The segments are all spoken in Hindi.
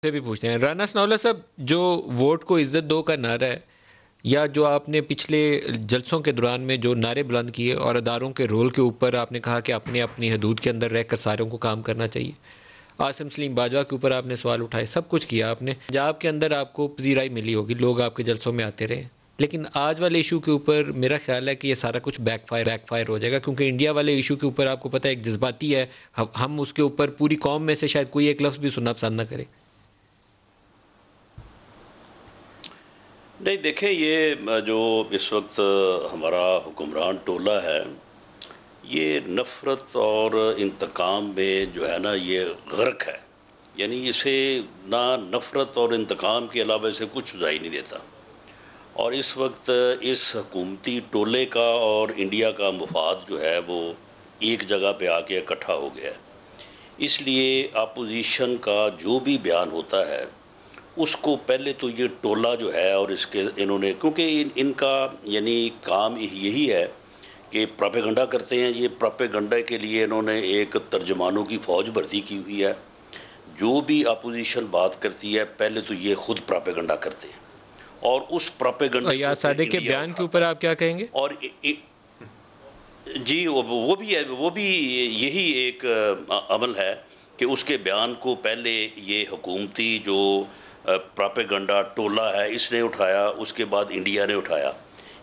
से भी पूछते हैं राना सनाउल्लाह साहब, जो वोट को इज्जत दो का नारा है, या जो आपने पिछले जलसों के दौरान में जो नारे बुलंद किए और अदारों के रोल के ऊपर आपने कहा कि अपने अपनी हदूद के अंदर रहकर सारों को काम करना चाहिए, आसिम सलीम बाजवा के ऊपर आपने सवाल उठाए, सब कुछ किया आपने। पंजाब के अंदर आपको पजीराई मिली होगी, लोग आपके जलसों में आते रहे, लेकिन आज वाले इशू के ऊपर मेरा ख्याल है कि ये सारा कुछ बैकफायर हो जाएगा, क्योंकि इंडिया वाले इशू के ऊपर आपको पता है एक जज्बाती है, हम उसके ऊपर पूरी कौम में से शायद कोई एक लफ्ज़ भी सुनना पसंद ना करे। नहीं, देखें, ये जो इस वक्त हमारा हुक्मरान टोला है, ये नफ़रत और इंतकाम में जो है ना, ये गर्क है। यानी इसे ना नफ़रत और इंतकाम के अलावा इसे कुछ सुझाई नहीं देता। और इस वक्त इस हुकूमती टोले का और इंडिया का मुफाद जो है वो एक जगह पे आके इकट्ठा हो गया है। इसलिए अपोजिशन का जो भी बयान होता है उसको पहले तो ये टोला जो है और इसके इन्होंने, क्योंकि इनका यानी काम यही है कि प्रोपेगेंडा करते हैं। ये प्रोपेगेंडा के लिए इन्होंने एक तर्जमानों की फ़ौज भर्ती की हुई है। जो भी अपोजिशन बात करती है पहले तो ये खुद प्रोपेगेंडा करते हैं और उस प्रोपेगेंडा या सादिक के बयान के ऊपर आप क्या कहेंगे? और जी वो भी है, वो भी यही एक अमल है कि उसके बयान को पहले ये हुकूमती जो प्रोपेगेंडा टोला है इसने उठाया, उसके बाद इंडिया ने उठाया।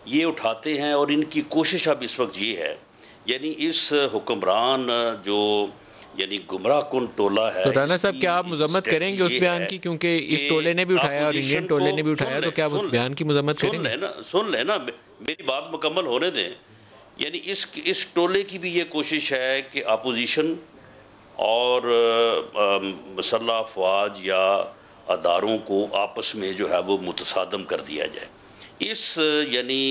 ये उठाते हैं और इनकी कोशिश अब इस वक्त ये है, यानी इस हुक्मरान जो यानी गुमराह कुन टोला है। तो राना साहब, क्या आप मजम्मत करेंगे उस बयान की, क्योंकि इस टोले ने भी उठाया और इंडियन टोले ने भी उठाया, तो क्या आप उस बयान की मजम्मत करेंगे? सुन लेना, मेरी बात मुकम्मल होने दें। यानी इस टोले की भी ये कोशिश है कि अपोजिशन और मसल्ह अफवाज या अदारों को आपस में जो है वो मुतसादम कर दिया जाए। इस यानी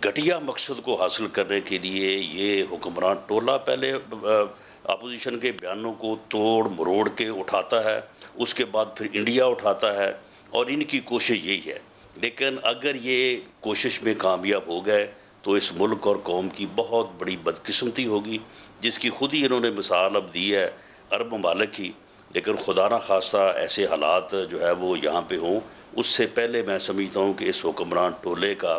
घटिया मकसद को हासिल करने के लिए ये हुक्मरान टोला पहले अपोजिशन के बयानों को तोड़ मरोड़ के उठाता है, उसके बाद फिर इंडिया उठाता है, और इनकी कोशिश यही है। लेकिन अगर ये कोशिश में कामयाब हो गए तो इस मुल्क और कौम की बहुत बड़ी बदकिस्मती होगी, जिसकी खुद ही इन्होंने मिसाल अब दी है अरब ममालिक की। लेकिन खुदा ना खास्ता ऐसे हालात जो है वो यहाँ पे हों, उससे पहले मैं समझता हूँ कि इस हुक्मरान टोले का,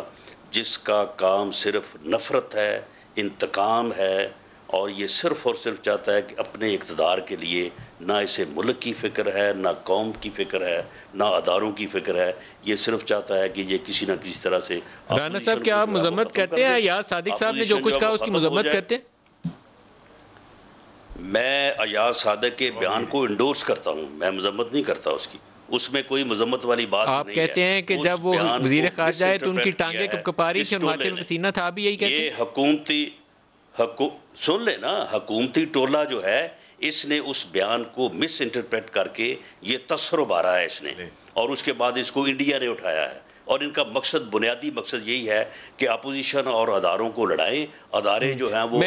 जिसका काम सिर्फ नफ़रत है, इंतकाम है, और ये सिर्फ़ और सिर्फ चाहता है कि अपने इक़्तिदार के लिए ना इसे मुल्क की फ़िक्र है, ना कौम की फ़िक्र है, ना अदारों की फ़िक्र है। ये सिर्फ चाहता है कि ये किसी न किसी तरह से। राना साहब, क्या आप मजम्मत करते हैं या सादिक साहब ने जो कुछ कहा उसकी मजम्मत करते हैं? मैं अयाज सादिक के बयान को इंडोर्स करता हूँ, मैं मजम्मत नहीं करता उसकी। उसमें कोई मजम्मत वाली बात नहीं है। आप कहते हैं कि जब वो वज़ीर ख़ारिजा है तो उनकी टांगें कपकपा रही थी और माथे में पसीना था, भी यही कहते हैं? ये सुन लेना, हुकूमती टोला जो है इसने उस बयान को मिस इंटरप्रेट करके ये तस्सुर उभारा है इसने, और उसके बाद इसको इंडिया ने उठाया है। और इनका मकसद, बुनियादी मकसद यही है कि अपोजिशन और अदारों को लड़ाएं। अदारे जो हैं वो